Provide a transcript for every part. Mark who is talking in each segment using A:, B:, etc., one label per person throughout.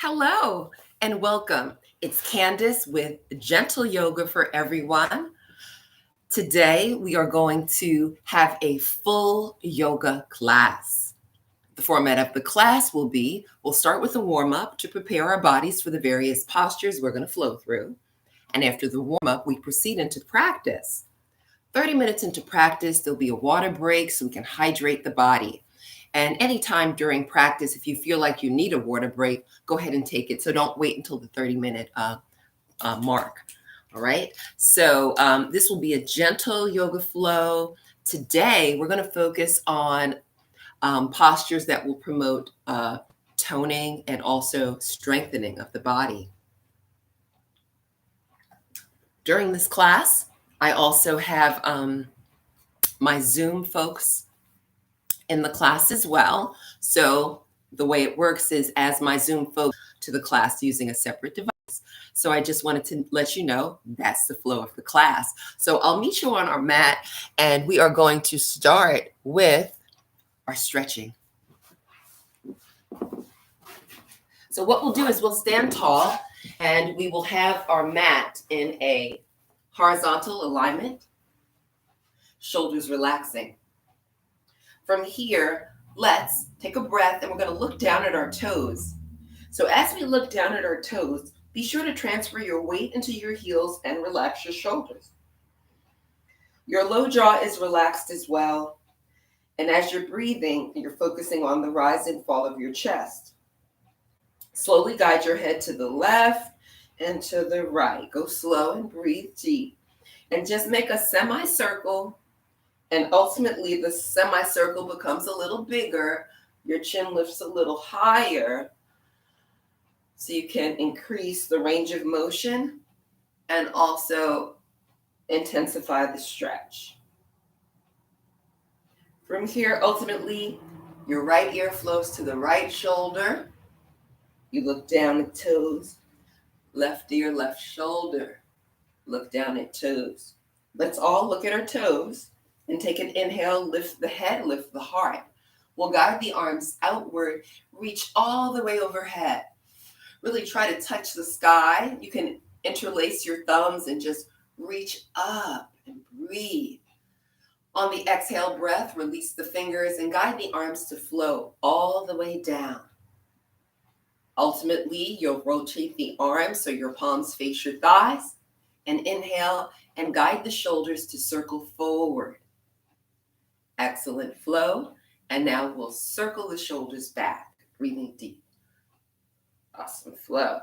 A: Hello and welcome. It's Candace with Gentle Yoga for Everyone. Today we are going to have a full yoga class. The format of the class will be we'll start with a warm up to prepare our bodies for the various postures we're going to flow through. And after the warm up, we proceed into practice. 30 minutes into practice, there'll be a water break so we can hydrate the body. And anytime during practice, if you feel like you need a water break, go ahead and take it. So don't wait until the 30-minute mark. All right. So this will be a gentle yoga flow. Today, we're going to focus on postures that will promote toning and also strengthening of the body. During this class, I also have my Zoom folks in the class as well. So the way it works is as my Zoom folks to the class using a separate device. So I just wanted to let you know that's the flow of the class. So I'll meet you on our mat and we are going to start with our stretching. So what we'll do is we'll stand tall and we will have our mat in a horizontal alignment, shoulders relaxing. From here, let's take a breath and we're going to look down at our toes. So as we look down at our toes, be sure to transfer your weight into your heels and relax your shoulders. Your low jaw is relaxed as well. And as you're breathing, you're focusing on the rise and fall of your chest. Slowly guide your head to the left and to the right. Go slow and breathe deep. And just make a semicircle. And ultimately, the semicircle becomes a little bigger. Your chin lifts a little higher. So you can increase the range of motion and also intensify the stretch. From here, ultimately, your right ear flows to the right shoulder. You look down at toes. Left ear, left shoulder. Look down at toes. Let's all look at our toes. And take an inhale, lift the head, lift the heart. We'll guide the arms outward, reach all the way overhead. Really try to touch the sky. You can interlace your thumbs and just reach up and breathe. On the exhale breath, release the fingers and guide the arms to flow all the way down. Ultimately, you'll rotate the arms so your palms face your thighs. And inhale and guide the shoulders to circle forward. Excellent flow. And now we'll circle the shoulders back, breathing deep. Awesome flow.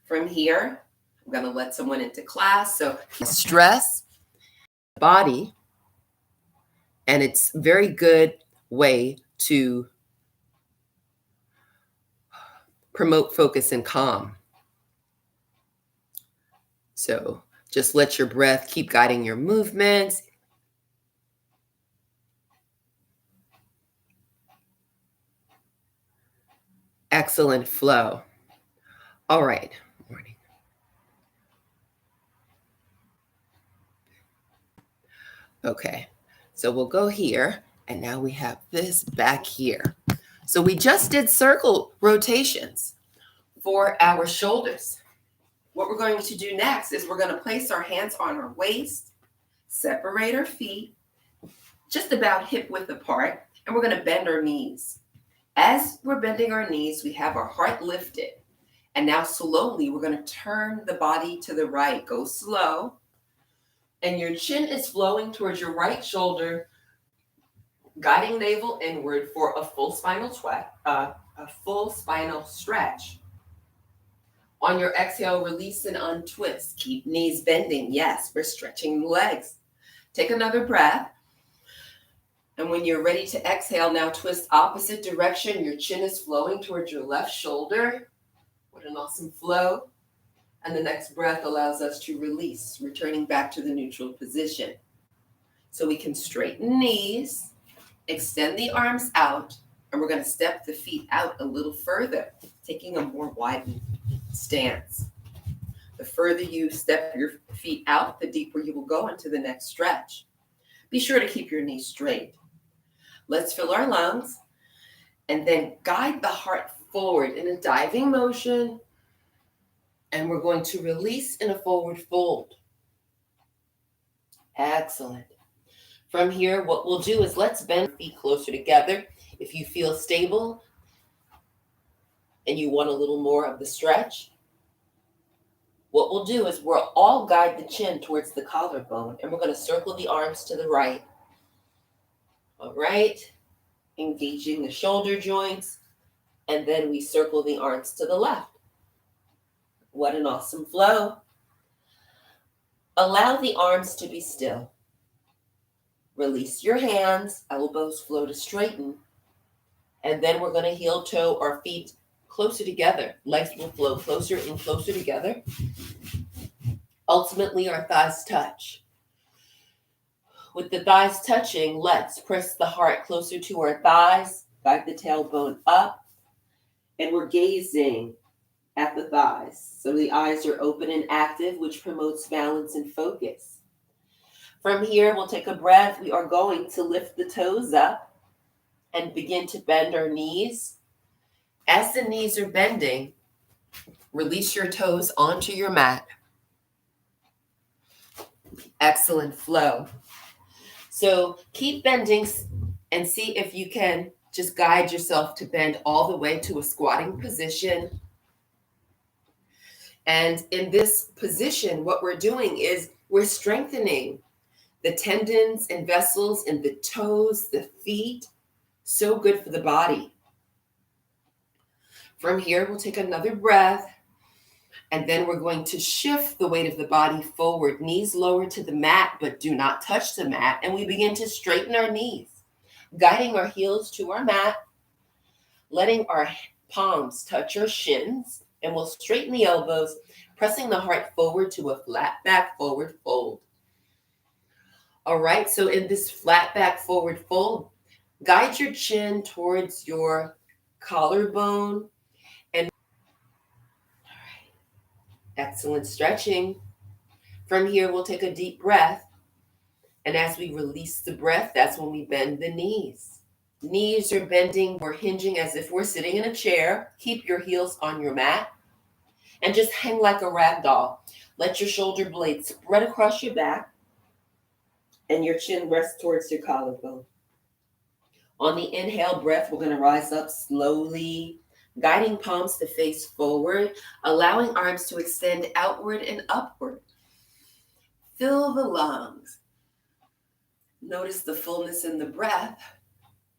A: From here, I'm going to let someone into class. So stress, body, and it's a very good way to promote focus and calm. So just let your breath keep guiding your movements. Excellent flow. All right. Morning. Okay. So we'll go here. And now we have this back here. So we just did circle rotations for our shoulders. What we're going to do next is we're going to place our hands on our waist, separate our feet, just about hip width apart, and we're going to bend our knees. As we're bending our knees, we have our heart lifted. And now slowly, we're going to turn the body to the right. Go slow. And your chin is flowing towards your right shoulder, guiding navel inward for a full spinal stretch. On your exhale, release and untwist. Keep knees bending. Yes, we're stretching the legs. Take another breath. And when you're ready to exhale, now twist opposite direction. Your chin is flowing towards your left shoulder. What an awesome flow. And the next breath allows us to release, returning back to the neutral position. So we can straighten knees, extend the arms out, and we're going to step the feet out a little further, taking a more widened stance. The further you step your feet out, the deeper you will go into the next stretch. Be sure to keep your knees straight. Let's fill our lungs and then guide the heart forward in a diving motion, and we're going to release in a forward fold. Excellent. From here, what we'll do is let's bend feet closer together. If you feel stable and you want a little more of the stretch, what we'll do is we'll all guide the chin towards the collarbone, and we're going to circle the arms to the right. All right, engaging the shoulder joints, and then we circle the arms to the left. What an awesome flow. Allow the arms to be still. Release your hands, elbows flow to straighten, and then we're going to heel toe our feet closer together. Legs will flow closer and closer together. Ultimately, our thighs touch. With the thighs touching, let's press the heart closer to our thighs, guide the tailbone up, and we're gazing at the thighs. So the eyes are open and active, which promotes balance and focus. From here, we'll take a breath. We are going to lift the toes up and begin to bend our knees. As the knees are bending, release your toes onto your mat. Excellent flow. So keep bending and see if you can just guide yourself to bend all the way to a squatting position. And in this position, what we're doing is we're strengthening the tendons and vessels in the toes, the feet. So good for the body. From here, we'll take another breath. And then we're going to shift the weight of the body forward, knees lower to the mat, but do not touch the mat. And we begin to straighten our knees, guiding our heels to our mat, letting our palms touch our shins, and we'll straighten the elbows, pressing the heart forward to a flat back forward fold. All right, so in this flat back forward fold, guide your chin towards your collarbone. Excellent stretching. From here, we'll take a deep breath. And as we release the breath, that's when we bend the knees. Knees are bending. We're hinging as if we're sitting in a chair. Keep your heels on your mat and just hang like a rag doll. Let your shoulder blades spread across your back and your chin rest towards your collarbone. On the inhale breath, we're going to rise up slowly, guiding palms to face forward, allowing arms to extend outward and upward. Fill the lungs. Notice the fullness in the breath.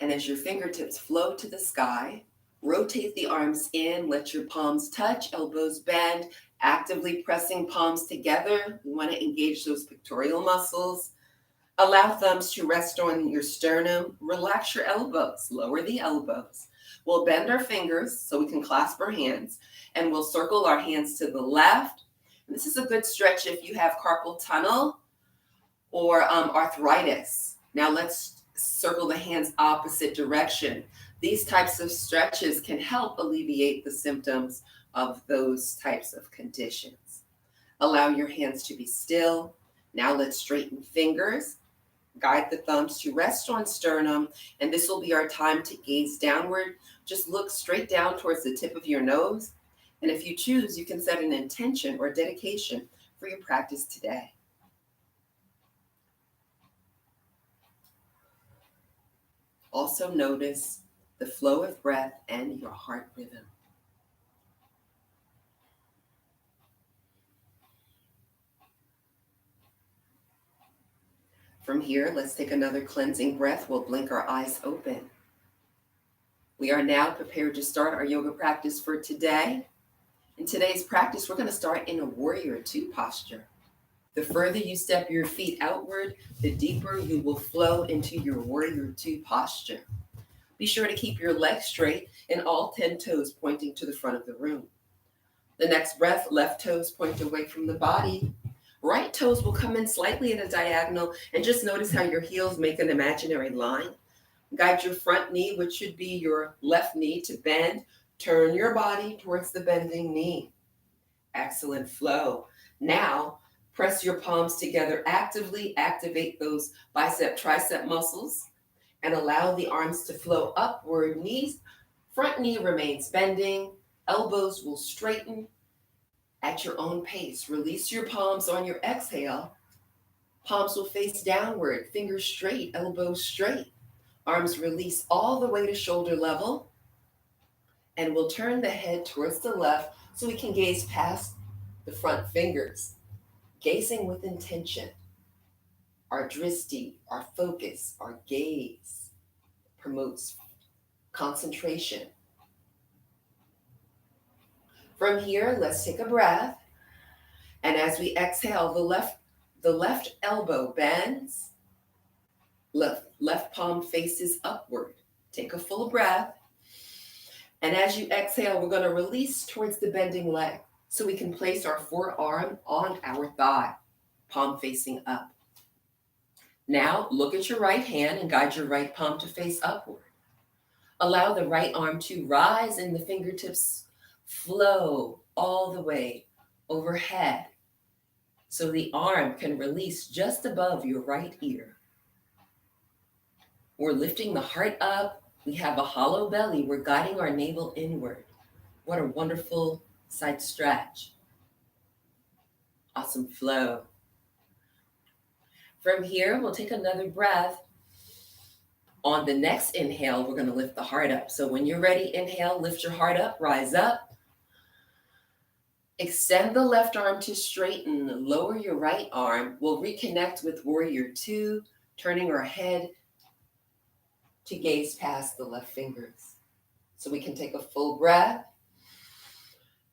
A: And as your fingertips flow to the sky, rotate the arms in, let your palms touch, elbows bend, actively pressing palms together. We want to engage those pectoral muscles. Allow thumbs to rest on your sternum. Relax your elbows, lower the elbows. We'll bend our fingers so we can clasp our hands, and we'll circle our hands to the left. And this is a good stretch if you have carpal tunnel or arthritis. Now let's circle the hands opposite direction. These types of stretches can help alleviate the symptoms of those types of conditions. Allow your hands to be still. Now let's straighten fingers. Guide the thumbs to rest on sternum, and this will be our time to gaze downward. Just look straight down towards the tip of your nose, and if you choose, you can set an intention or dedication for your practice today. Also notice the flow of breath and your heart rhythm. From here, let's take another cleansing breath. We'll blink our eyes open. We are now prepared to start our yoga practice for today. In today's practice, we're going to start in a warrior two posture. The further you step your feet outward, the deeper you will flow into your warrior two posture. Be sure to keep your legs straight and all 10 toes pointing to the front of the room. The next breath, left toes point away from the body. Right toes will come in slightly at a diagonal, and just notice how your heels make an imaginary line. Guide your front knee, which should be your left knee, to bend. Turn your body towards the bending knee. Excellent flow. Now, press your palms together actively. Activate those bicep, tricep muscles, and allow the arms to flow upward. Knees Front knee remains bending. Elbows will straighten at your own pace. Release your palms on your exhale. Palms will face downward, fingers straight, elbows straight. Arms release all the way to shoulder level. And we'll turn the head towards the left so we can gaze past the front fingers. Gazing with intention. Our dristi, our focus, our gaze promotes concentration. From here, let's take a breath. And as we exhale, the left elbow bends, left palm faces upward. Take a full breath. And as you exhale, we're going to release towards the bending leg so we can place our forearm on our thigh, palm facing up. Now, look at your right hand and guide your right palm to face upward. Allow the right arm to rise and the fingertips flow all the way overhead so the arm can release just above your right ear. We're lifting the heart up. We have a hollow belly. We're guiding our navel inward. What a wonderful side stretch. Awesome flow. From here, we'll take another breath. On the next inhale, we're going to lift the heart up. So when you're ready, inhale, lift your heart up, rise up. Extend the left arm to straighten, lower your right arm. We'll reconnect with Warrior Two, turning our head to gaze past the left fingers. So we can take a full breath.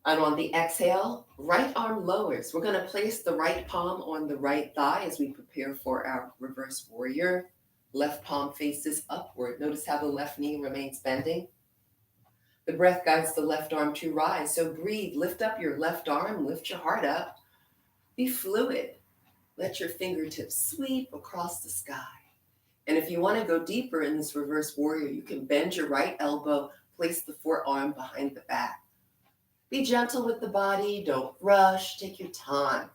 A: And on the exhale, right arm lowers. We're going to place the right palm on the right thigh as we prepare for our reverse warrior. Left palm faces upward. Notice how the left knee remains bending. The breath guides the left arm to rise. So breathe, lift up your left arm, lift your heart up. Be fluid. Let your fingertips sweep across the sky. And if you want to go deeper in this reverse warrior, you can bend your right elbow, place the forearm behind the back. Be gentle with the body. Don't rush. Take your time.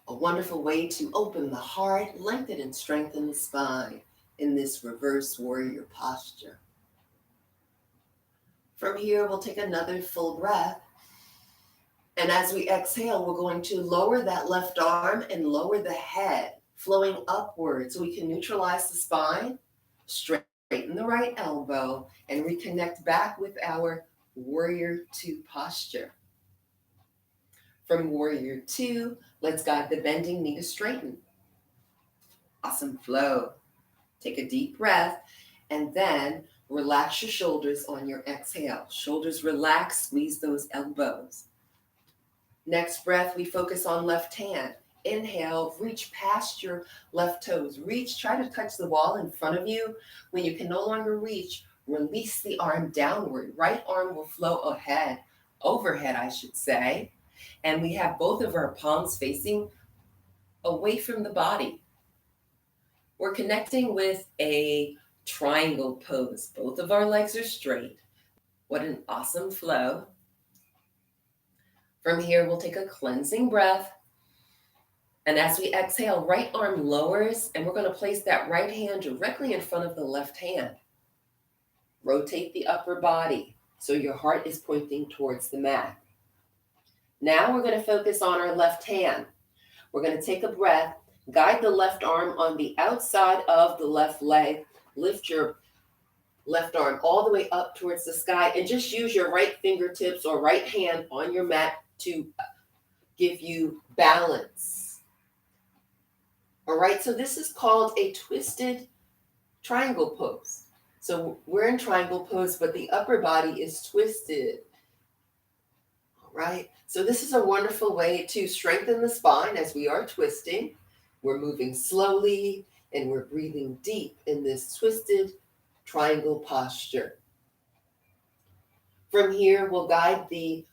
A: A wonderful way to open the heart, lengthen and strengthen the spine in this reverse warrior posture. From here, we'll take another full breath. And as we exhale, we're going to lower that left arm and lower the head, flowing upward so we can neutralize the spine, straighten the right elbow, and reconnect back with our Warrior Two posture. From Warrior Two, let's guide the bending knee to straighten. Awesome flow. Take a deep breath and then relax your shoulders on your exhale. Shoulders relax, squeeze those elbows. Next breath, we focus on left hand. Inhale, reach past your left toes. Reach, try to touch the wall in front of you. When you can no longer reach, release the arm downward. Right arm will flow ahead, overhead, I should say. And we have both of our palms facing away from the body. We're connecting with a triangle pose. Both of our legs are straight. What an awesome flow. From here, we'll take a cleansing breath. And as we exhale, right arm lowers, and we're going to place that right hand directly in front of the left hand. Rotate the upper body so your heart is pointing towards the mat. Now we're going to focus on our left hand. We're going to take a breath, guide the left arm on the outside of the left leg, lift your left arm all the way up towards the sky, and just use your right fingertips or right hand on your mat to give you balance. All right, so this is called a twisted triangle pose. So we're in triangle pose, but the upper body is twisted. All right, so this is a wonderful way to strengthen the spine as we are twisting. We're moving slowly and we're breathing deep in this twisted triangle posture. From here, we'll guide the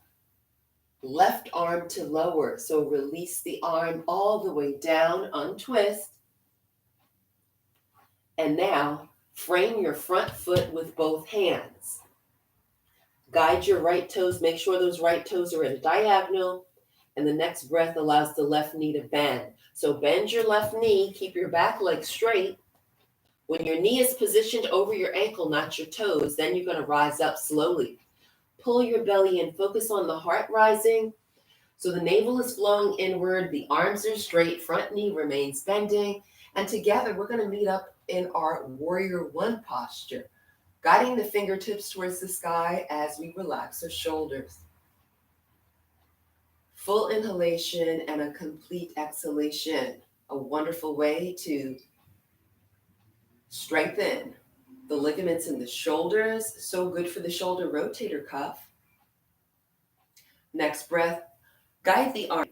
A: left arm to lower. So release the arm all the way down, untwist. And now frame your front foot with both hands. Guide your right toes. Make sure those right toes are at a diagonal. And the next breath allows the left knee to bend. So bend your left knee. Keep your back leg straight. When your knee is positioned over your ankle, not your toes, then you're going to rise up slowly. Pull your belly in, focus on the heart rising. So the navel is flowing inward, the arms are straight, front knee remains bending. And together we're going to meet up in our warrior one posture, guiding the fingertips towards the sky as we relax our shoulders. Full inhalation and a complete exhalation, a wonderful way to strengthen the ligaments in the shoulders, so good for the shoulder rotator cuff. Next breath, guide the arm.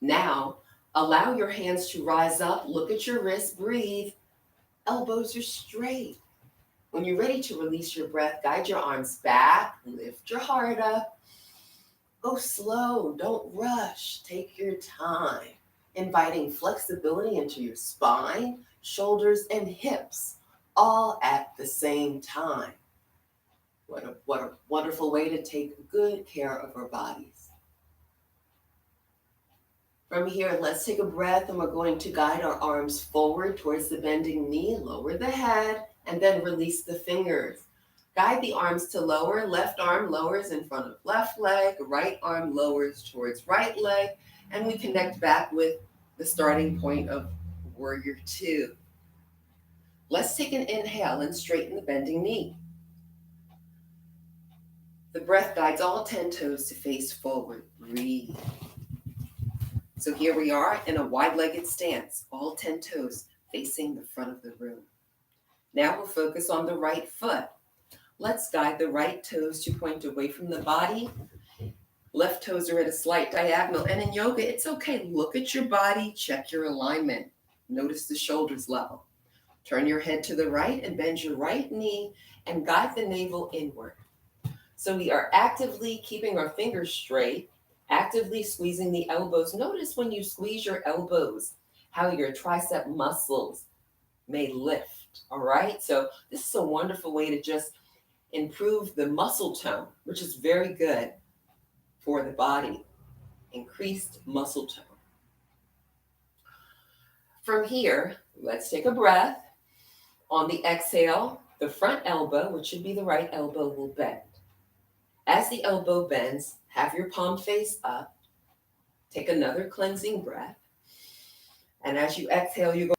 A: Now, allow your hands to rise up, look at your wrists, breathe. Elbows are straight. When you're ready to release your breath, guide your arms back, lift your heart up. Go slow, don't rush, take your time, inviting flexibility into your spine, shoulders, and hips, all at the same time. What a wonderful way to take good care of our bodies. From here, let's take a breath, and we're going to guide our arms forward towards the bending knee, lower the head, and then release the fingers. Guide the arms to lower. Left arm lowers in front of left leg. Right arm lowers towards right leg. And we connect back with the starting point of warrior two. Let's take an inhale and straighten the bending knee. The breath guides all 10 toes to face forward. Breathe. So here we are in a wide-legged stance, all 10 toes facing the front of the room. Now we'll focus on the right foot. Let's guide the right toes to point away from the body. Left toes are at a slight diagonal. And in yoga, it's okay. Look at your body, check your alignment. Notice the shoulders level. Turn your head to the right and bend your right knee and guide the navel inward. So we are actively keeping our fingers straight, actively squeezing the elbows. Notice when you squeeze your elbows, how your tricep muscles may lift, all right? So this is a wonderful way to just improve the muscle tone, which is very good for the body. Increased muscle tone. From here, let's take a breath. On the exhale, the front elbow, which should be the right elbow, will bend. As the elbow bends, have your palm face up. Take another cleansing breath. And as you exhale, you go.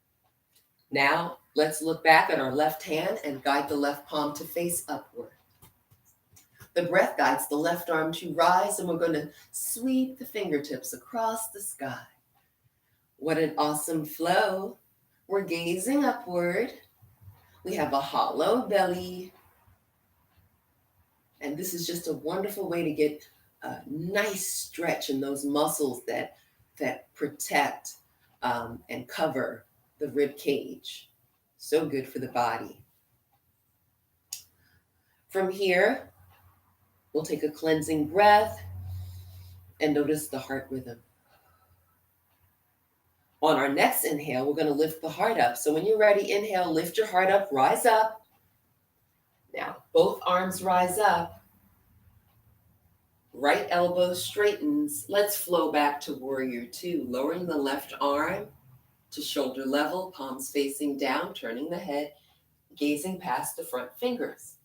A: Now, let's look back at our left hand and guide the left palm to face upward. The breath guides the left arm to rise, and we're going to sweep the fingertips across the sky. What an awesome flow. We're gazing upward. We have a hollow belly. And this is just a wonderful way to get a nice stretch in those muscles that protect and cover the rib cage. So good for the body. From here, we'll take a cleansing breath and notice the heart rhythm. On our next inhale, we're going to lift the heart up. So when you're ready, inhale, lift your heart up, rise up. Now, both arms rise up. Right elbow straightens. Let's flow back to warrior two, lowering the left arm to shoulder level, palms facing down, turning the head, gazing past the front fingers.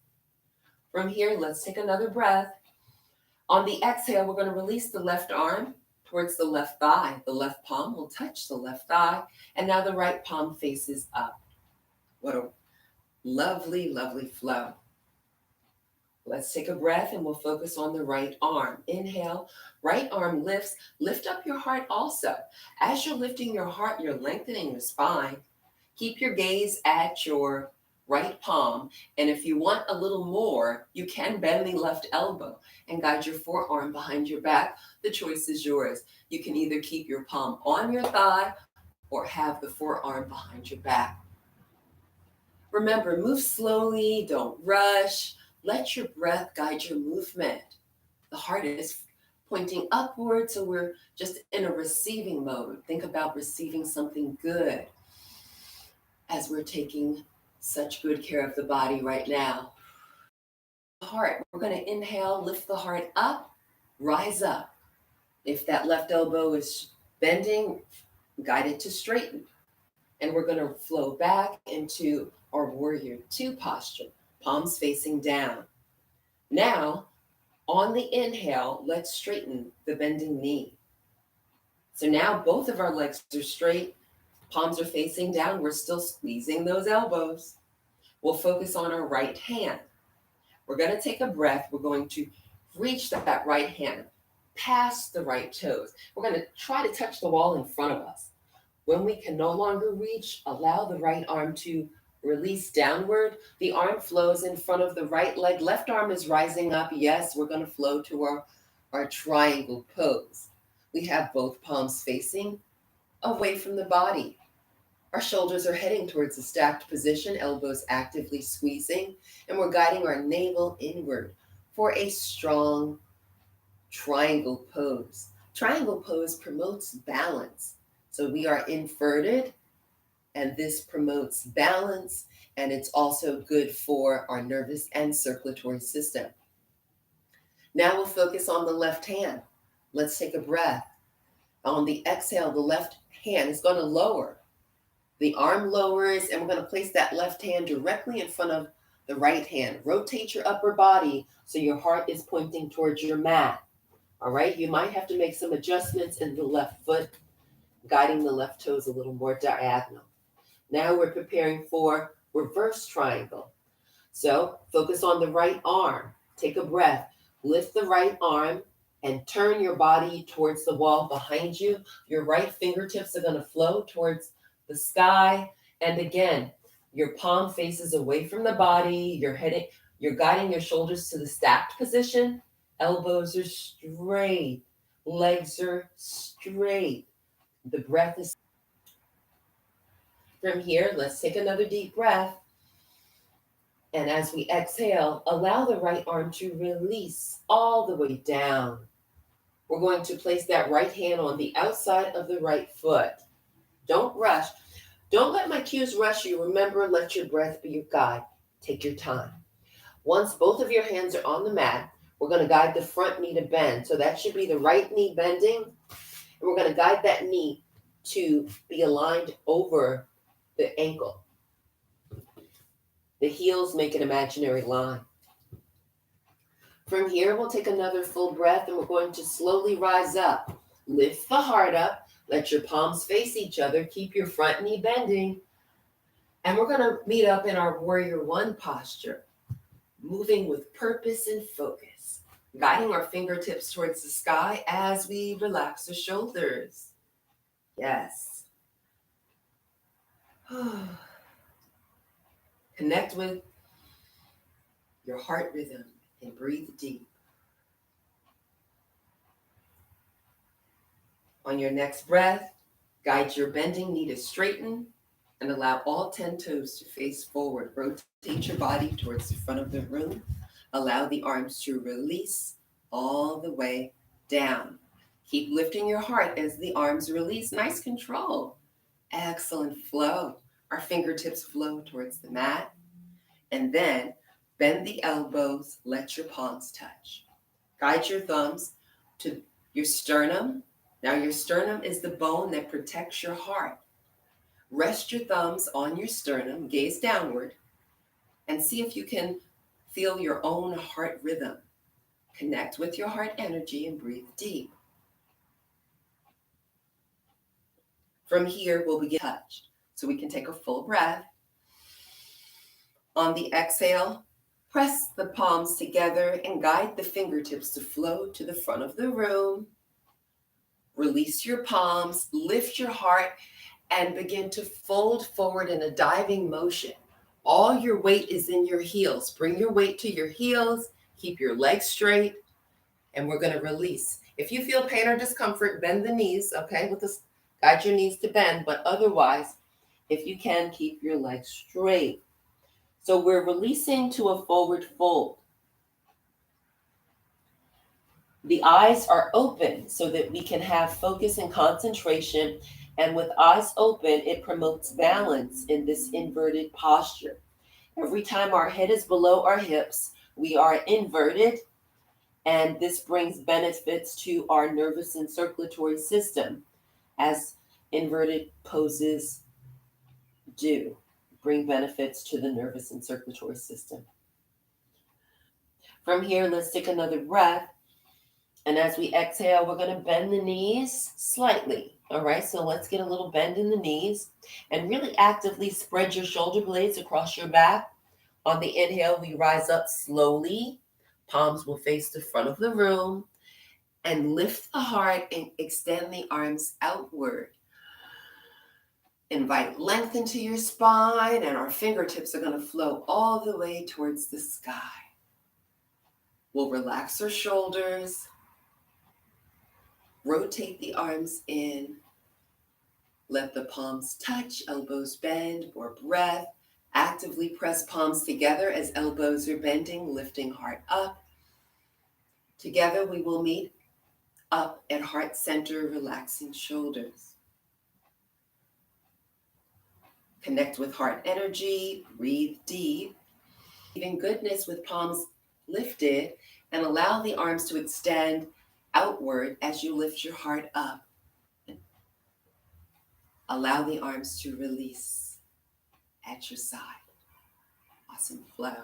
A: From here, let's take another breath. On the exhale, we're going to release the left arm towards the left thigh. The left palm will touch the left thigh, and now the right palm faces up. What a lovely, lovely flow. Let's take a breath and we'll focus on the right arm. Inhale, right arm lifts. Lift up your heart also. As you're lifting your heart, you're lengthening your spine. Keep your gaze at your right palm. And if you want a little more, you can bend the left elbow and guide your forearm behind your back. The choice is yours. You can either keep your palm on your thigh or have the forearm behind your back. Remember, move slowly, don't rush. Let your breath guide your movement. The heart is pointing upward, so we're just in a receiving mode. Think about receiving something good as we're taking such good care of the body right now. Heart, we're going to inhale, lift the heart up, rise up. If that left elbow is bending, guide it to straighten. And we're going to flow back into our warrior two posture, palms facing down. Now, on the inhale, let's straighten the bending knee. So now both of our legs are straight, palms are facing down. We're still squeezing those elbows. We'll focus on our right hand. We're going to take a breath. We're going to reach that right hand past the right toes. We're going to try to touch the wall in front of us. When we can no longer reach, allow the right arm to release downward. The arm flows in front of the right leg. Left arm is rising up. Yes, we're going to flow to our triangle pose. We have both palms facing away from the body. Our shoulders are heading towards a stacked position, elbows actively squeezing, and we're guiding our navel inward for a strong triangle pose. Triangle pose promotes balance. So we are inverted, and this promotes balance, and it's also good for our nervous and circulatory system. Now we'll focus on the left hand. Let's take a breath. On the exhale, the left hand is going to lower. The arm lowers, and we're going to place that left hand directly in front of the right hand. Rotate your upper body so your heart is pointing towards your mat. All right, you might have to make some adjustments in the left foot, guiding the left toes a little more diagonal. Now we're preparing for reverse triangle. So focus on the right arm. Take a breath. Lift the right arm and turn your body towards the wall behind you. Your right fingertips are going to flow towards the sky. And again, your palm faces away from the body. You're guiding your shoulders to the stacked position. Elbows are straight. Legs are straight. The breath is. From here, let's take another deep breath. And as we exhale, allow the right arm to release all the way down. We're going to place that right hand on the outside of the right foot. Don't rush. Don't let my cues rush you. Remember, let your breath be your guide. Take your time. Once both of your hands are on the mat, we're going to guide the front knee to bend. So that should be the right knee bending. And we're going to guide that knee to be aligned over the ankle. The heels make an imaginary line. From here, we'll take another full breath, and we're going to slowly rise up. Lift the heart up. Let your palms face each other. Keep your front knee bending. And we're going to meet up in our warrior one posture, moving with purpose and focus, guiding our fingertips towards the sky as we relax the shoulders. Yes. Connect with your heart rhythm and breathe deep. On your next breath, guide your bending knee to straighten and allow all 10 toes to face forward. Rotate your body towards the front of the room. Allow the arms to release all the way down. Keep lifting your heart as the arms release. Nice control. Excellent flow. Our fingertips flow towards the mat. And then bend the elbows. Let your palms touch. Guide your thumbs to your sternum. Now your sternum is the bone that protects your heart. Rest your thumbs on your sternum, gaze downward, and see if you can feel your own heart rhythm. Connect with your heart energy and breathe deep. From here, we'll begin touch. So we can take a full breath. On the exhale, press the palms together and guide the fingertips to flow to the front of the room. Release your palms, lift your heart, and begin to fold forward in a diving motion. All your weight is in your heels. Bring your weight to your heels. Keep your legs straight. And we're going to release. If you feel pain or discomfort, bend the knees, okay? Guide your knees to bend, but otherwise, if you can, keep your legs straight. So we're releasing to a forward fold. The eyes are open so that we can have focus and concentration. And with eyes open, it promotes balance in this inverted posture. Every time our head is below our hips, we are inverted. And this brings benefits to our nervous and circulatory system as inverted poses do bring benefits to the nervous and circulatory system. From here, let's take another breath. And as we exhale, we're going to bend the knees slightly. All right, so let's get a little bend in the knees and really actively spread your shoulder blades across your back. On the inhale, we rise up slowly. Palms will face the front of the room. And lift the heart and extend the arms outward. Invite length into your spine, and our fingertips are going to flow all the way towards the sky. We'll relax our shoulders. Rotate the arms in. Let the palms touch, elbows bend, more breath. Actively press palms together as elbows are bending, lifting heart up. Together we will meet up at heart center, relaxing shoulders. Connect with heart energy, breathe deep. Breathing goodness with palms lifted, and allow the arms to extend outward as you lift your heart up. Allow the arms to release at your side. Awesome flow.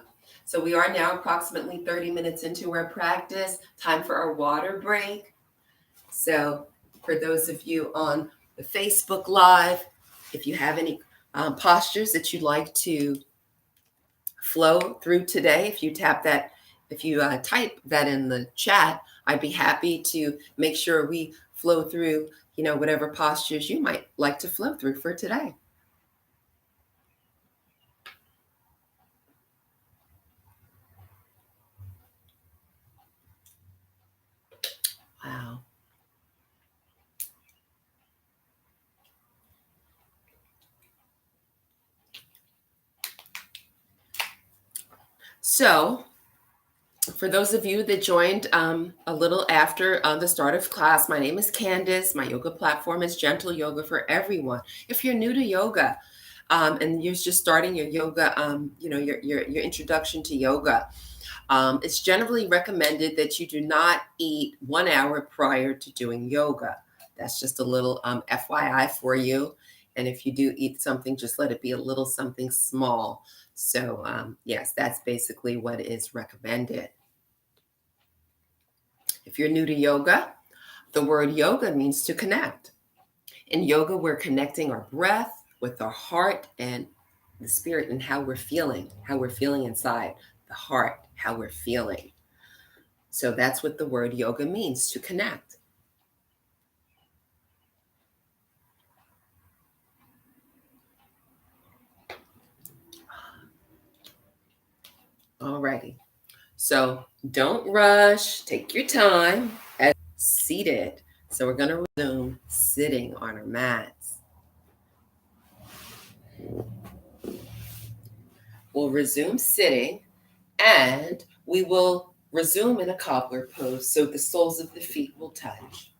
A: So we are now approximately 30 minutes into our practice. Time for our water break. So for those of you on the Facebook Live, if you have any postures that you'd like to flow through today, if you type that in the chat, I'd be happy to make sure we flow through, whatever postures you might like to flow through for today. Wow. So, for those of you that joined a little after the start of class, my name is Candace. My yoga platform is Gentle Yoga for Everyone. If you're new to yoga and you're just starting your yoga, your introduction to yoga, it's generally recommended that you do not eat 1 hour prior to doing yoga. That's just a little FYI for you. And if you do eat something, just let it be a little something small. So yes, that's basically what is recommended. If you're new to yoga, the word yoga means to connect. In yoga, we're connecting our breath with our heart and the spirit and how we're feeling inside the heart, how we're feeling. So that's what the word yoga means, to connect. Alrighty. So don't rush, take your time. As seated. So we're going to resume sitting on our mats. We'll resume sitting, and we will resume in a cobbler pose so the soles of the feet will touch.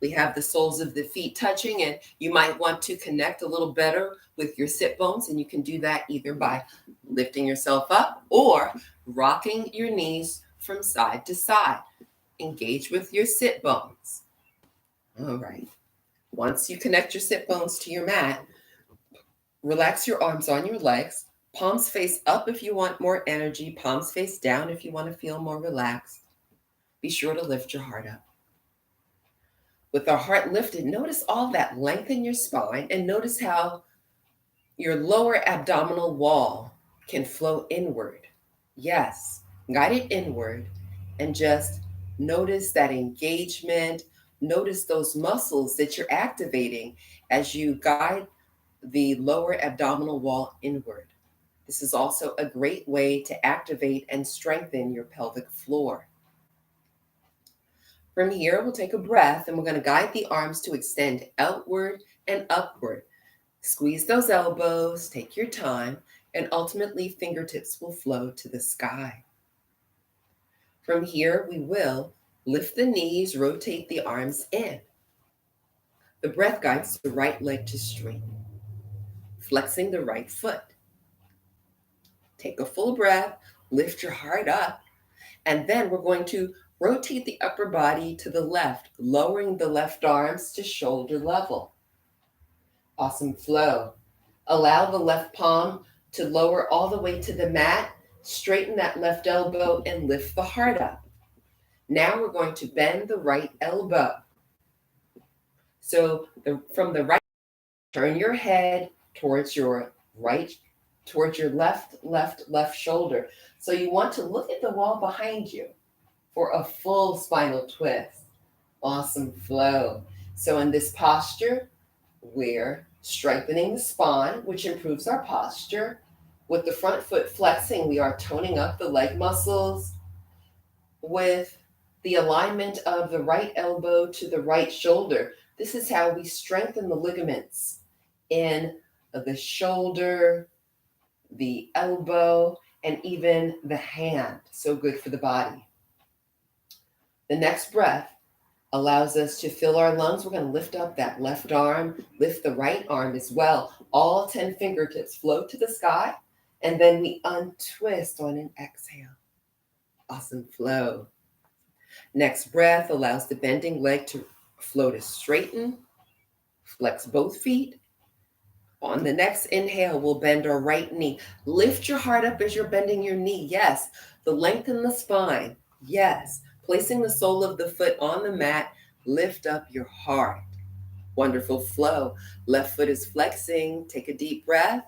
A: We have the soles of the feet touching, and you might want to connect a little better with your sit bones, and you can do that either by lifting yourself up or rocking your knees from side to side. Engage with your sit bones. All right. Once you connect your sit bones to your mat, relax your arms on your legs. Palms face up if you want more energy. Palms face down if you want to feel more relaxed. Be sure to lift your heart up. With our heart lifted, notice all that length in your spine, and notice how your lower abdominal wall can flow inward. Yes, guide it inward, and just notice that engagement. Notice those muscles that you're activating as you guide the lower abdominal wall inward. This is also a great way to activate and strengthen your pelvic floor. From here, we'll take a breath, and we're going to guide the arms to extend outward and upward. Squeeze those elbows, take your time, and ultimately fingertips will flow to the sky. From here, we will lift the knees, rotate the arms in. The breath guides the right leg to straighten, flexing the right foot. Take a full breath, lift your heart up, and then we're going to rotate the upper body to the left, lowering the left arms to shoulder level. Awesome flow. Allow the left palm to lower all the way to the mat. Straighten that left elbow and lift the heart up. Now we're going to bend the right elbow. So from the right, turn your head towards your right, towards your left shoulder. So you want to look at the wall behind you for a full spinal twist. Awesome flow. So in this posture, we're strengthening the spine, which improves our posture. With the front foot flexing, we are toning up the leg muscles. With the alignment of the right elbow to the right shoulder, this is how we strengthen the ligaments in the shoulder, the elbow, and even the hand. So good for the body. The next breath allows us to fill our lungs. We're going to lift up that left arm, lift the right arm as well. All 10 fingertips float to the sky, and then we untwist on an exhale. Awesome flow. Next breath allows the bending leg to flow to straighten. Flex both feet. On the next inhale, we'll bend our right knee. Lift your heart up as you're bending your knee. Yes. The lengthen the spine. Yes. Placing the sole of the foot on the mat, lift up your heart. Wonderful flow. Left foot is flexing. Take a deep breath.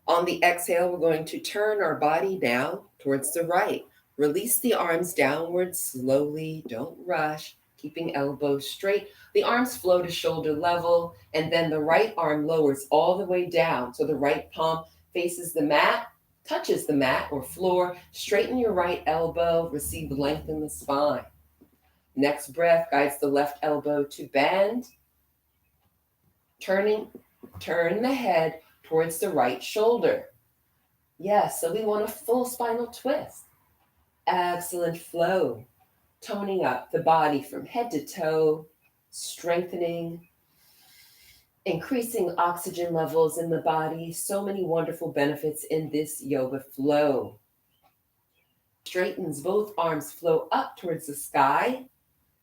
A: On the exhale, we're going to turn our body down towards the right. Release the arms downward slowly. Don't rush. Keeping elbows straight. The arms flow to shoulder level, and then the right arm lowers all the way down. So the right palm faces the mat, touches the mat or floor. Straighten your right elbow, receive length in the spine. Next breath guides the left elbow to bend. Turn the head towards the right shoulder. Yes, so we want a full spinal twist. Excellent flow. Toning up the body from head to toe, strengthening, increasing oxygen levels in the body. So many wonderful benefits in this yoga flow. Straightens both arms, flow up towards the sky.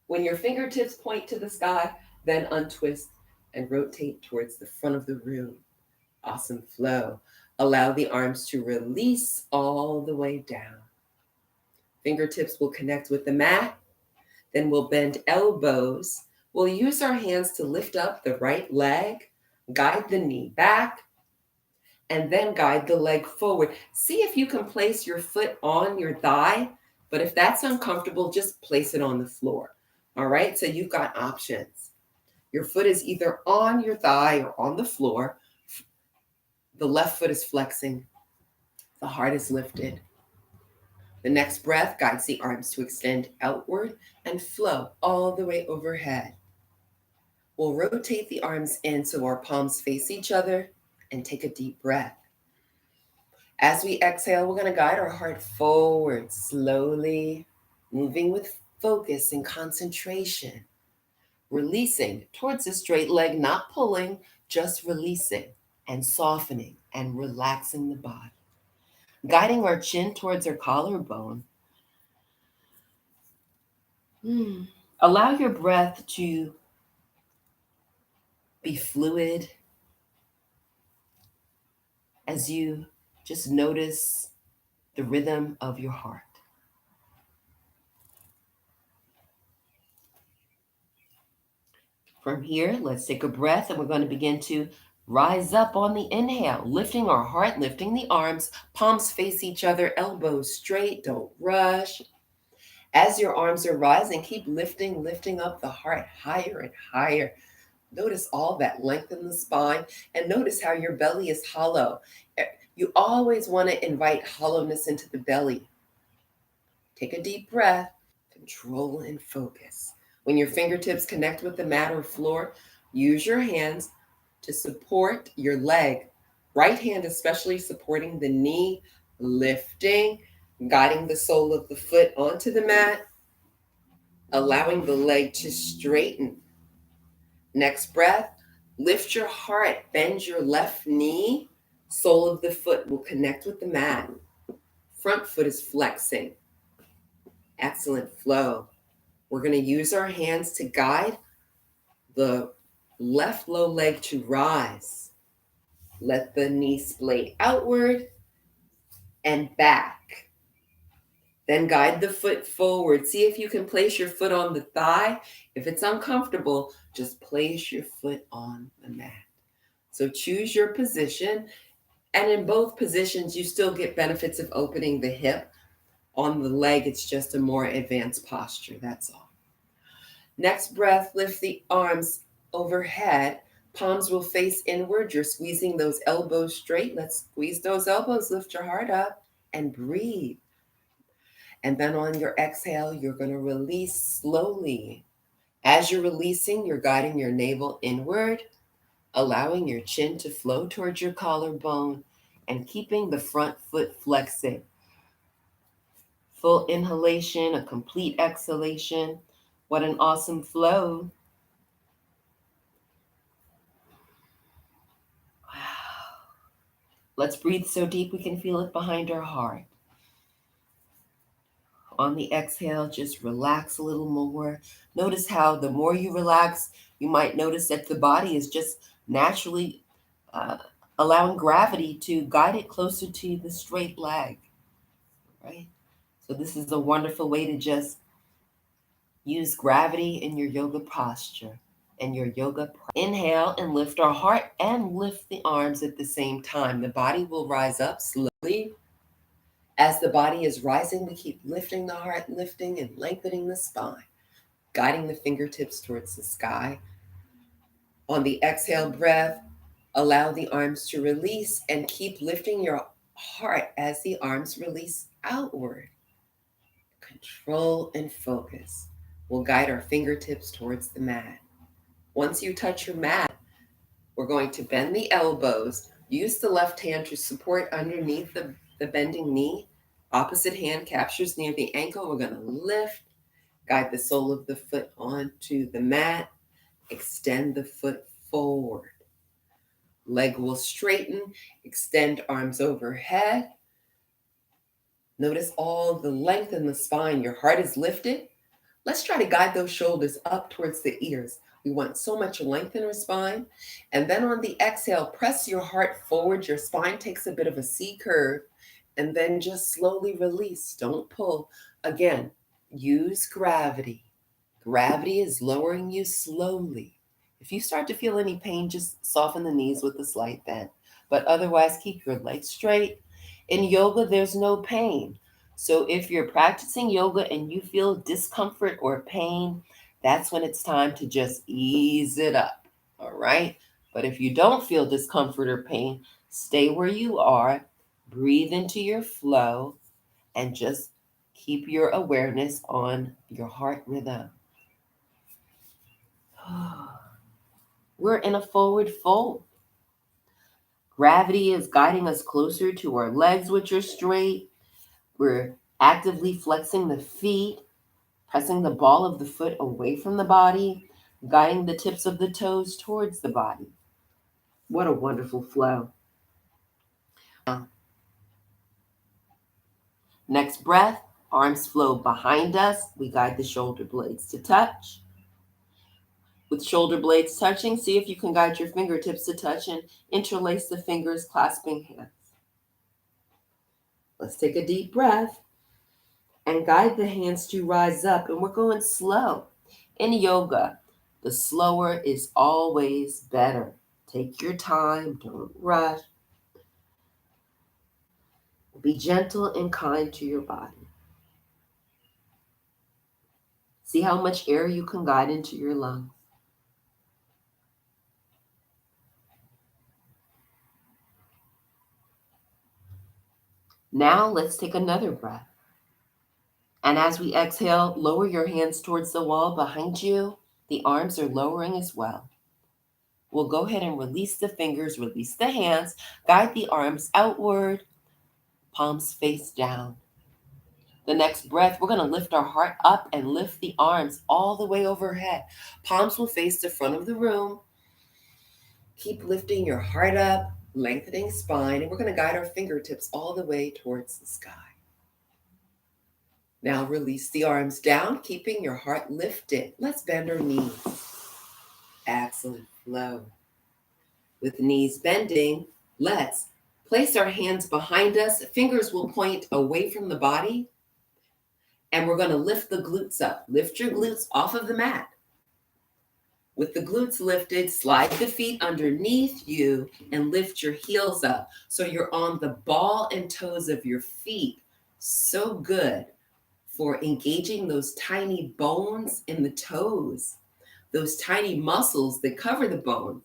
A: When your fingertips point to the sky, then untwist and rotate towards the front of the room. Awesome flow. Allow the arms to release all the way down. Fingertips will connect with the mat. Then we'll bend elbows. We'll use our hands to lift up the right leg, guide the knee back, and then guide the leg forward. See if you can place your foot on your thigh, but if that's uncomfortable, just place it on the floor. All right, so you've got options. Your foot is either on your thigh or on the floor. The left foot is flexing. The heart is lifted. The next breath guides the arms to extend outward and flow all the way overhead. We'll rotate the arms in so our palms face each other and take a deep breath. As we exhale, we're going to guide our heart forward slowly, moving with focus and concentration. Releasing towards the straight leg, not pulling, just releasing and softening and relaxing the body. Guiding our chin towards our collarbone. Allow your breath to be fluid as you just notice the rhythm of your heart. From here, let's take a breath and we're going to begin to rise up on the inhale, lifting our heart, lifting the arms, palms face each other, elbows straight, don't rush. As your arms are rising, keep lifting up the heart higher and higher. Notice all that length in the spine and notice how your belly is hollow. You always want to invite hollowness into the belly. Take a deep breath, control and focus. When your fingertips connect with the mat or floor, use your hands to support your leg. Right hand especially supporting the knee, lifting, guiding the sole of the foot onto the mat, allowing the leg to straighten. Next breath, lift your heart, bend your left knee, sole of the foot will connect with the mat. Front foot is flexing. Excellent flow. We're going to use our hands to guide the left low leg to rise. Let the knee splay outward and back. Then guide the foot forward. See if you can place your foot on the thigh. If it's uncomfortable, just place your foot on the mat. So choose your position. And in both positions, you still get benefits of opening the hip. On the leg, it's just a more advanced posture. That's all. Next breath, lift the arms overhead. Palms will face inward. You're squeezing those elbows straight. Let's squeeze those elbows. Lift your heart up and breathe. And then on your exhale, you're going to release slowly. As you're releasing, you're guiding your navel inward, allowing your chin to flow towards your collarbone, and keeping the front foot flexing. Full inhalation, a complete exhalation. What an awesome flow. Wow. Let's breathe so deep we can feel it behind our heart. On the exhale, just relax a little more. Notice how the more you relax, you might notice that the body is just naturally uh, allowing gravity to guide it closer to the straight leg, right? So this is a wonderful way to just use gravity in your yoga posture and your yoga. Inhale and lift our heart and lift the arms at the same time. The body will rise up slowly. As the body is rising, we keep lifting the heart, lifting and lengthening the spine, guiding the fingertips towards the sky. On the exhale breath, allow the arms to release and keep lifting your heart as the arms release outward. Control and focus. We'll guide our fingertips towards the mat. Once you touch your mat, we're going to bend the elbows. Use the left hand to support underneath the bending knee. Opposite hand captures near the ankle. We're going to lift, guide the sole of the foot onto the mat, extend the foot forward. Leg will straighten, extend arms overhead. Notice all the length in the spine. Your heart is lifted. Let's try to guide those shoulders up towards the ears. We want so much length in our spine. And then on the exhale, press your heart forward. Your spine takes a bit of a C curve. And then just slowly release. Don't pull. Again, use gravity. Gravity is lowering you slowly. If you start to feel any pain, just soften the knees with a slight bend. But otherwise, keep your legs straight. In yoga, there's no pain. So if you're practicing yoga and you feel discomfort or pain, that's when it's time to just ease it up. All right? But if you don't feel discomfort or pain, stay where you are, breathe into your flow, and just keep your awareness on your heart rhythm. We're in a forward fold. Gravity is guiding us closer to our legs, which are straight. We're actively flexing the feet, pressing the ball of the foot away from the body, guiding the tips of the toes towards the body. What a wonderful flow. Next breath, arms flow behind us. We guide the shoulder blades to touch. With shoulder blades touching, see if you can guide your fingertips to touch and interlace the fingers, clasping hands. Let's take a deep breath and guide the hands to rise up. And we're going slow. In yoga, the slower is always better. Take your time, don't rush. Be gentle and kind to your body. See how much air you can guide into your lungs. Now let's take another breath. And as we exhale, lower your hands towards the wall behind you. The arms are lowering as well. We'll go ahead and release the fingers, release the hands, guide the arms outward, palms face down. The next breath, we're going to lift our heart up and lift the arms all the way overhead. Palms will face the front of the room. Keep lifting your heart up, lengthening spine, and we're going to guide our fingertips all the way towards the sky. Now release the arms down, keeping your heart lifted. Let's bend our knees. Excellent flow. With knees bending, Let's place our hands behind us. Fingers will point away from the body. And we're going to lift the glutes up. Lift your glutes off of the mat. With the glutes lifted, slide the feet underneath you and lift your heels up. So you're on the ball and toes of your feet. So good for engaging those tiny bones in the toes, those tiny muscles that cover the bones.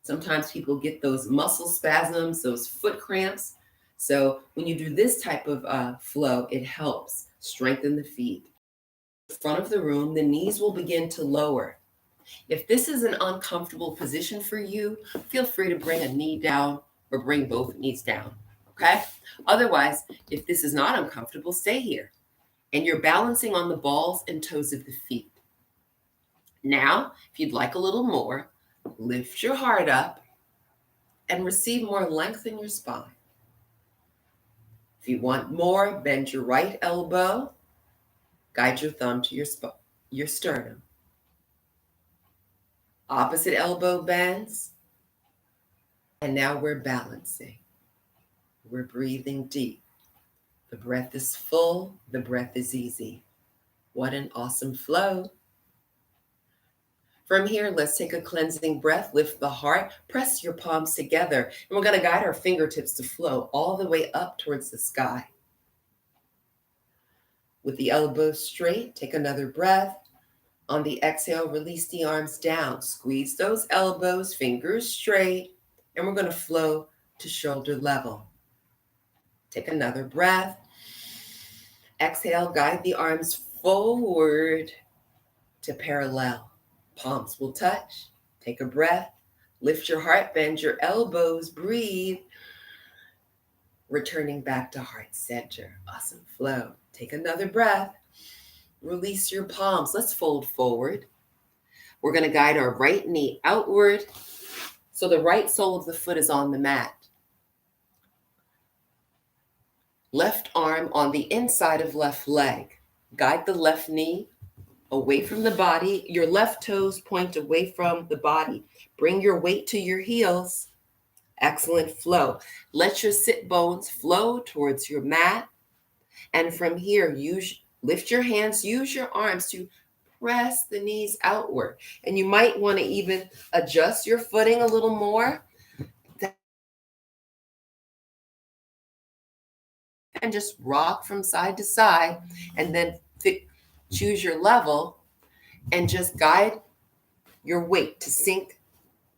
A: Sometimes people get those muscle spasms, those foot cramps. So when you do this type of flow, it helps strengthen the feet. Front of the room, the knees will begin to lower. If this is an uncomfortable position for you, feel free to bring a knee down or bring both knees down, okay? Otherwise, if this is not uncomfortable, stay here. And you're balancing on the balls and toes of the feet. Now, if you'd like a little more, lift your heart up and receive more length in your spine. If you want more, bend your right elbow, guide your thumb to your sternum. Opposite elbow bends. And now we're balancing. We're breathing deep. The breath is full. The breath is easy. What an awesome flow. From here, let's take a cleansing breath. Lift the heart. Press your palms together. And we're going to guide our fingertips to flow all the way up towards the sky. With the elbows straight, take another breath. On the exhale, release the arms down. Squeeze those elbows, fingers straight. And we're going to flow to shoulder level. Take another breath. Exhale, guide the arms forward to parallel. Palms will touch. Take a breath. Lift your heart, bend your elbows, breathe. Returning back to heart center. Awesome flow. Take another breath. Release your palms. Let's fold forward. We're going to guide our right knee outward. So the right sole of the foot is on the mat. Left arm on the inside of left leg. Guide the left knee away from the body. Your left toes point away from the body. Bring your weight to your heels. Excellent flow. Let your sit bones flow towards your mat. And from here, lift your hands, use your arms to press the knees outward. And you might want to even adjust your footing a little more. And just rock from side to side, and then choose your level and just guide your weight to sink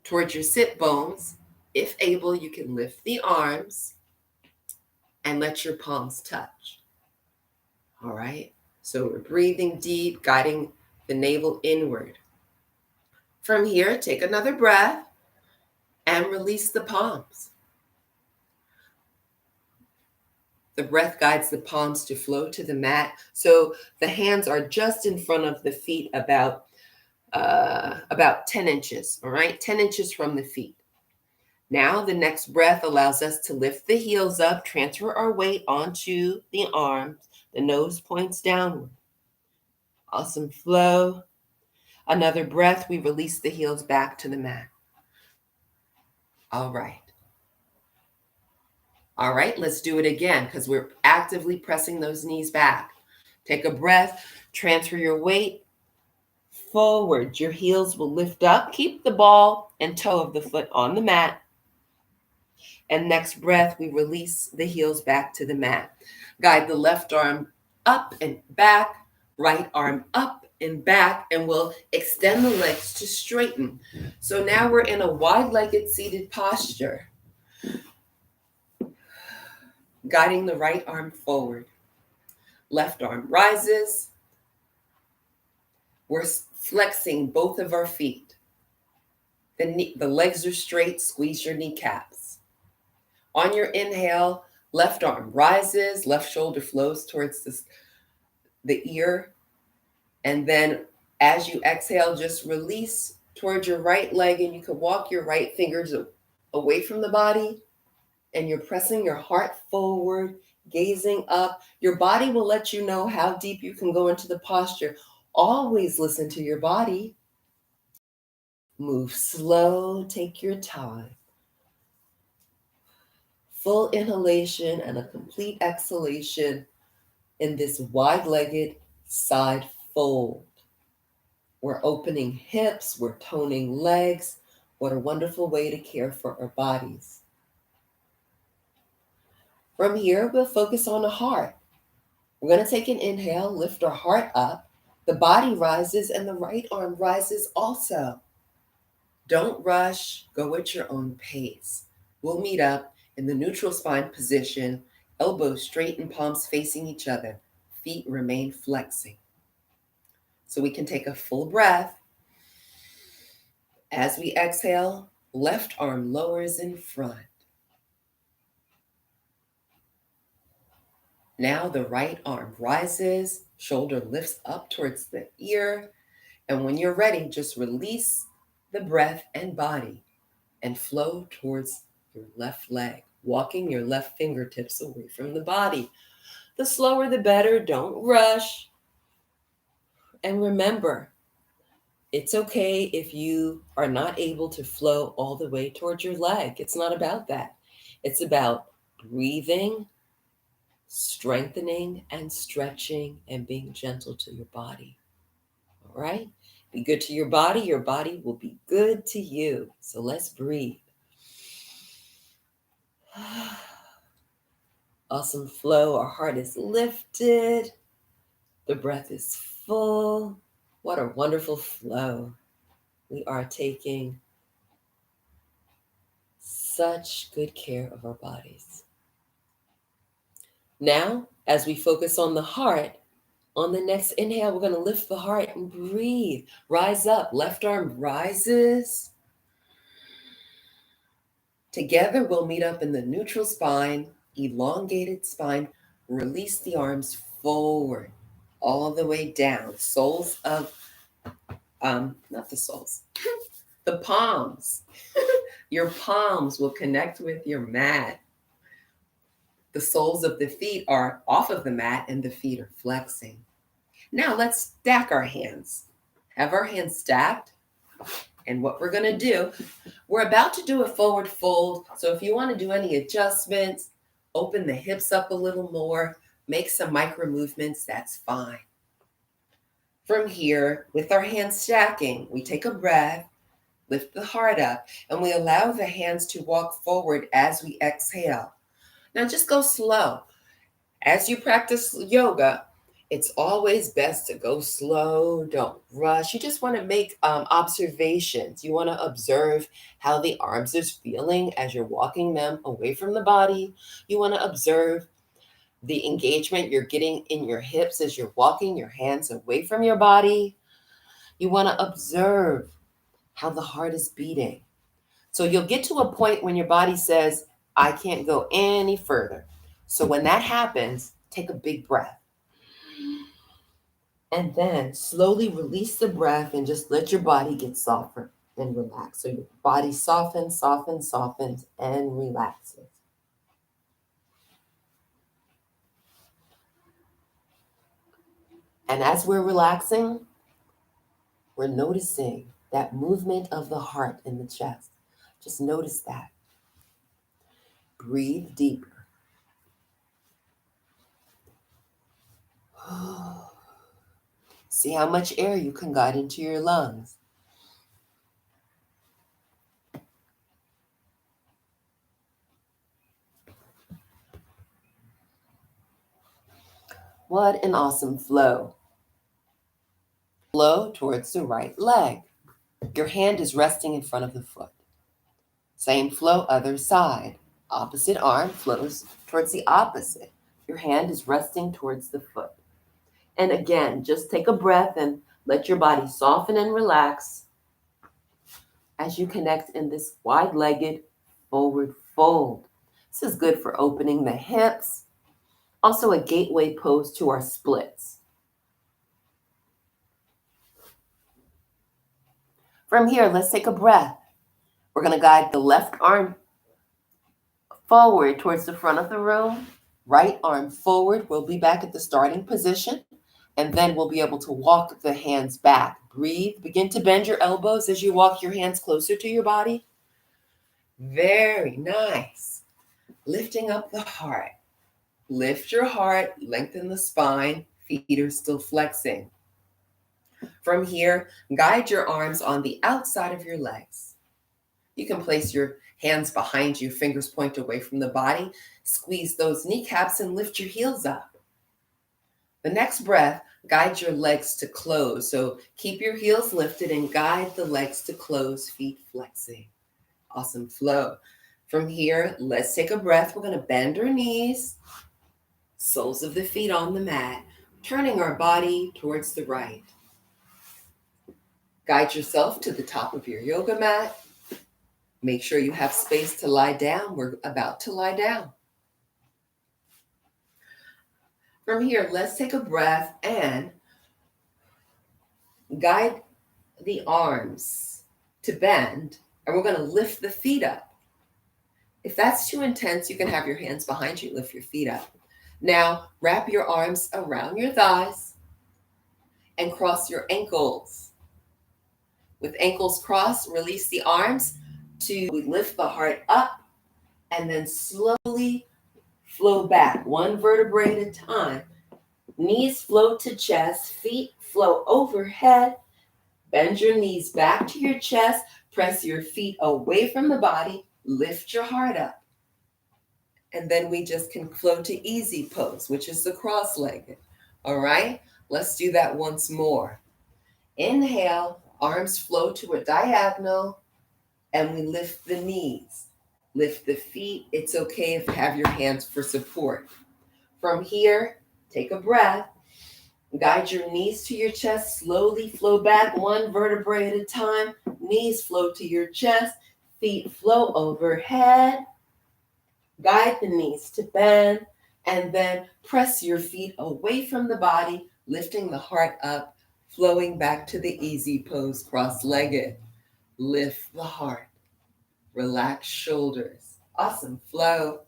A: towards your sit bones. If able, you can lift the arms and let your palms touch. All right. So we're breathing deep, guiding the navel inward. From here, take another breath and release the palms. The breath guides the palms to flow to the mat. So the hands are just in front of the feet, about 10 inches, all right? 10 inches from the feet. Now the next breath allows us to lift the heels up, transfer our weight onto the arms. The nose points downward. Awesome flow. Another breath, we release the heels back to the mat. All right. All right, let's do it again because we're actively pressing those knees back. Take a breath, transfer your weight forward. Your heels will lift up. Keep the ball and toe of the foot on the mat. And next breath, we release the heels back to the mat. Guide the left arm up and back, right arm up and back, and we'll extend the legs to straighten. So now we're in a wide-legged seated posture. Guiding the right arm forward. Left arm rises. We're flexing both of our feet. The legs are straight. Squeeze your kneecaps. On your inhale, left arm rises. Left shoulder flows towards the ear. And then as you exhale, just release towards your right leg, and you can walk your right fingers away from the body. And you're pressing your heart forward, gazing up. Your body will let you know how deep you can go into the posture. Always listen to your body. Move slow, take your time. full inhalation and a complete exhalation in this wide-legged side fold. We're opening hips, we're toning legs. What a wonderful way to care for our bodies. From here, we'll focus on the heart. We're going to take an inhale, lift our heart up. The body rises and the right arm rises also. Don't rush, go at your own pace. We'll meet up in the neutral spine position, elbows straight and palms facing each other. Feet remain flexing. So we can take a full breath. As we exhale, left arm lowers in front. Now the right arm rises, shoulder lifts up towards the ear. And when you're ready, just release the breath and body and flow towards your left leg, walking your left fingertips away from the body. The slower, the better. Don't rush. And remember, it's okay if you are not able to flow all the way towards your leg. It's not about that. It's about breathing, strengthening and stretching and being gentle to your body. All right? Be good to your body will be good to you. So let's breathe. Awesome flow. Our heart is lifted. The breath is full. What a wonderful flow. We are taking such good care of our bodies. Now, as we focus on the heart, on the next inhale, we're going to lift the heart and breathe. Rise up. Left arm rises. Together, we'll meet up in the neutral spine, elongated spine. Release the arms forward, all the way down. Soles of, not the soles, the palms. Your palms will connect with your mat. The soles of the feet are off of the mat and the feet are flexing. Now let's stack our hands. Have our hands stacked. And what we're going to do, we're about to do a forward fold. So if you want to do any adjustments, open the hips up a little more, make some micro movements, that's fine. From here, with our hands stacking, we take a breath, lift the heart up, and we allow the hands to walk forward as we exhale. Now just go slow. As you practice yoga, it's always best to go slow, don't rush. You just want to make observations. You want to observe how the arms are feeling as you're walking them away from the body. You want to observe the engagement you're getting in your hips as you're walking your hands away from your body. You want to observe how the heart is beating. So you'll get to a point when your body says, I can't go any further. So when that happens, take a big breath. And then slowly release the breath and just let your body get softer and relax. So your body softens, softens, softens, and relaxes. And as we're relaxing, we're noticing that movement of the heart in the chest. Just notice that. Breathe deeper. See how much air you can guide into your lungs. What an awesome flow. Flow towards the right leg. Your hand is resting in front of the foot. Same flow, other side. Opposite arm flows towards the opposite. Your hand is resting towards the foot. And again, just take a breath and let your body soften and relax as you connect in this wide-legged forward fold. This is good for opening the hips. Also a gateway pose to our splits. From here, let's take a breath. We're going to guide the left arm forward towards the front of the room. Right arm forward. We'll be back at the starting position. And then we'll be able to walk the hands back. Breathe. Begin to bend your elbows as you walk your hands closer to your body. Very nice. Lifting up the heart. Lift your heart, lengthen the spine, feet are still flexing. From here, guide your arms on the outside of your legs. You can place your hands behind you, fingers point away from the body. Squeeze those kneecaps and lift your heels up. The next breath, guide your legs to close. So keep your heels lifted and guide the legs to close, feet flexing. Awesome flow. From here, let's take a breath. We're going to bend our knees, soles of the feet on the mat, turning our body towards the right. Guide yourself to the top of your yoga mat. Make sure you have space to lie down. We're about to lie down. From here, let's take a breath and guide the arms to bend, and we're going to lift the feet up. If that's too intense, you can have your hands behind you, lift your feet up. Now, wrap your arms around your thighs and cross your ankles. With ankles crossed, release the arms to lift the heart up and then slowly flow back, one vertebrae at a time. Knees float to chest, feet flow overhead. Bend your knees back to your chest, press your feet away from the body, lift your heart up. And then we just can flow to easy pose, which is the cross-legged. All right, let's do that once more. Inhale, arms flow to a diagonal, and we lift the knees. Lift the feet. It's okay if you have your hands for support. From here, take a breath. Guide your knees to your chest. Slowly flow back, one vertebrae at a time. Knees flow to your chest. Feet flow overhead. Guide the knees to bend. And then press your feet away from the body, lifting the heart up, flowing back to the easy pose, cross-legged. Lift the heart. Relax shoulders. Awesome flow.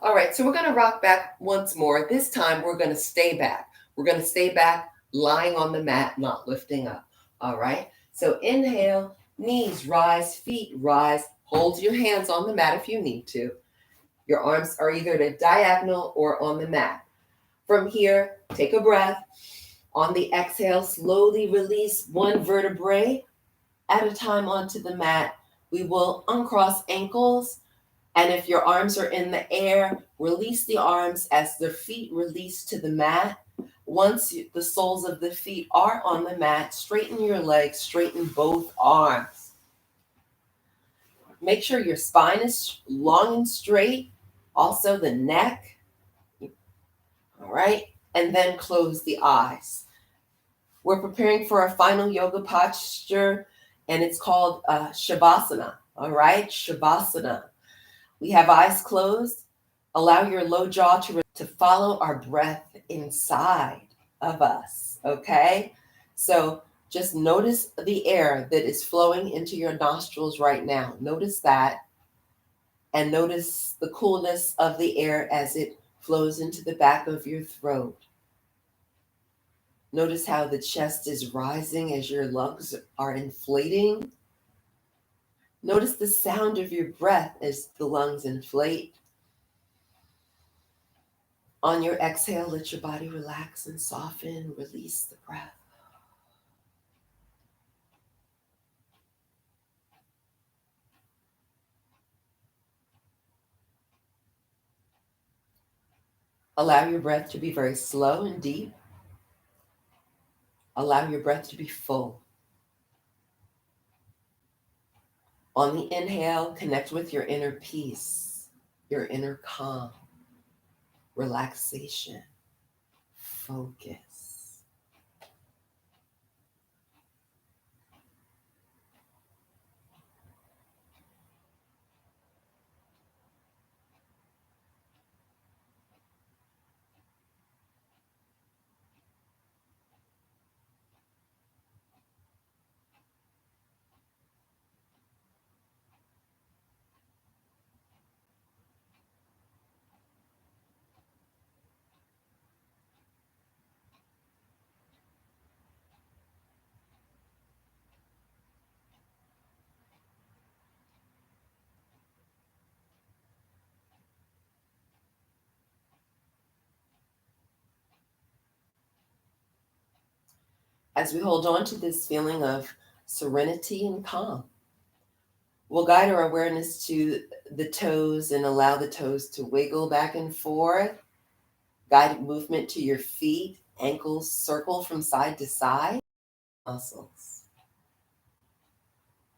A: All right, so we're going to rock back once more. This time we're going to stay back. We're going to stay back lying on the mat, not lifting up. All right, so inhale, knees rise, feet rise. Hold your hands on the mat if you need to. Your arms are either at a diagonal or on the mat. From here, take a breath. On the exhale, slowly release one vertebrae at a time onto the mat. We will uncross ankles. And if your arms are in the air, release the arms as the feet release to the mat. Once the soles of the feet are on the mat, straighten your legs, straighten both arms. Make sure your spine is long and straight, also the neck. All right, and then close the eyes. We're preparing for our final yoga posture, and it's called Shavasana. All right, Shavasana. We have eyes closed. Allow your low jaw to follow our breath inside of us, okay? So just notice the air that is flowing into your nostrils right now. Notice that, and notice the coolness of the air as it flows into the back of your throat. Notice how the chest is rising as your lungs are inflating. Notice the sound of your breath as the lungs inflate. On your exhale, let your body relax and soften. Release the breath. Allow your breath to be very slow and deep. Allow your breath to be full. On the inhale, connect with your inner peace, your inner calm, relaxation, focus. As we hold on to this feeling of serenity and calm, we'll guide our awareness to the toes and allow the toes to wiggle back and forth. Guided movement to your feet, ankles circle from side to side, muscles.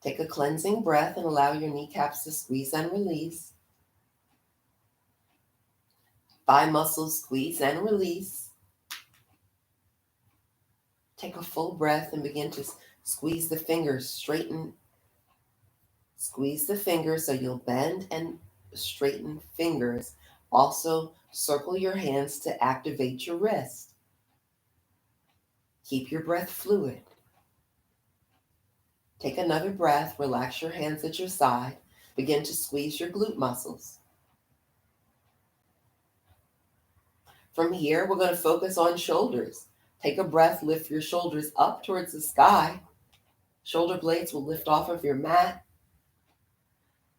A: Take a cleansing breath and allow your kneecaps to squeeze and release. Thigh muscles squeeze and release. Take a full breath and begin to squeeze the fingers, straighten. Squeeze the fingers so you'll bend and straighten fingers. Also, circle your hands to activate your wrist. Keep your breath fluid. Take another breath, relax your hands at your side. Begin to squeeze your glute muscles. From here, we're going to focus on shoulders. Take a breath, lift your shoulders up towards the sky. Shoulder blades will lift off of your mat.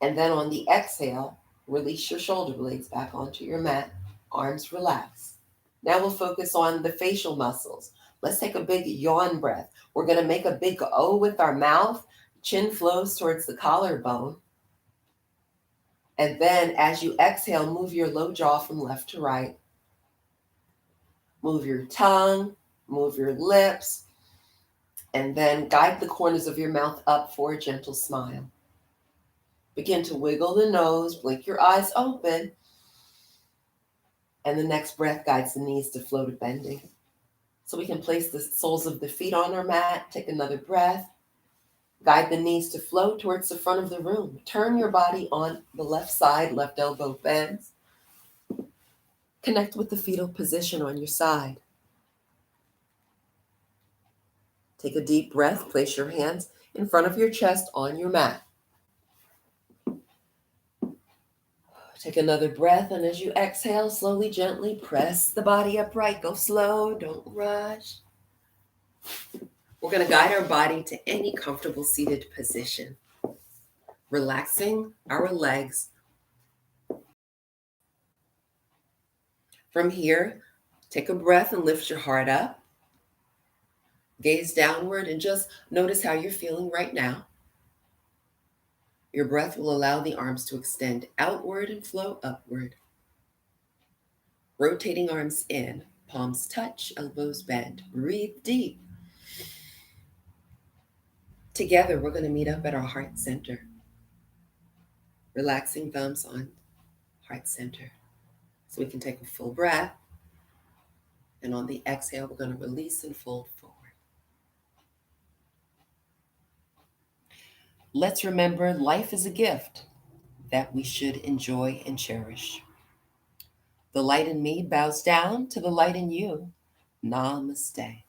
A: And then on the exhale, release your shoulder blades back onto your mat. Arms relax. Now we'll focus on the facial muscles. Let's take a big yawn breath. We're going to make a big O with our mouth. Chin flows towards the collarbone. And then as you exhale, move your low jaw from left to right. Move your tongue, move your lips, and then guide the corners of your mouth up for a gentle smile. Begin to wiggle the nose, blink your eyes open, and the next breath guides the knees to flow to bending. So we can place the soles of the feet on our mat, take another breath, guide the knees to flow towards the front of the room. Turn your body on the left side, left elbow bends. Connect with the fetal position on your side. Take a deep breath, place your hands in front of your chest on your mat. Take another breath, and as you exhale, slowly, gently press the body upright. Go slow, don't rush. We're going to guide our body to any comfortable seated position, relaxing our legs. From here, take a breath and lift your heart up. Gaze downward and just notice how you're feeling right now. Your breath will allow the arms to extend outward and flow upward. Rotating arms in, palms touch, elbows bend. Breathe deep. Together, we're going to meet up at our heart center. Relaxing thumbs on heart center. So we can take a full breath. And on the exhale, we're going to release and fold forward. Let's remember life is a gift that we should enjoy and cherish. The light in me bows down to the light in you. Namaste.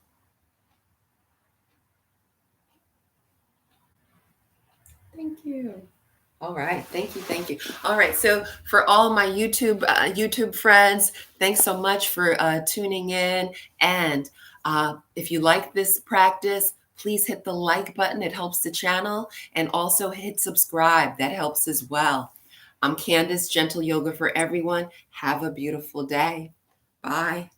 A: Thank you. All right. Thank you. All right. So for all my YouTube friends, thanks so much for tuning in. And if you like this practice, please hit the like button. It helps the channel. And also hit subscribe. That helps as well. I'm Candace, Gentle Yoga for Everyone. Have a beautiful day. Bye.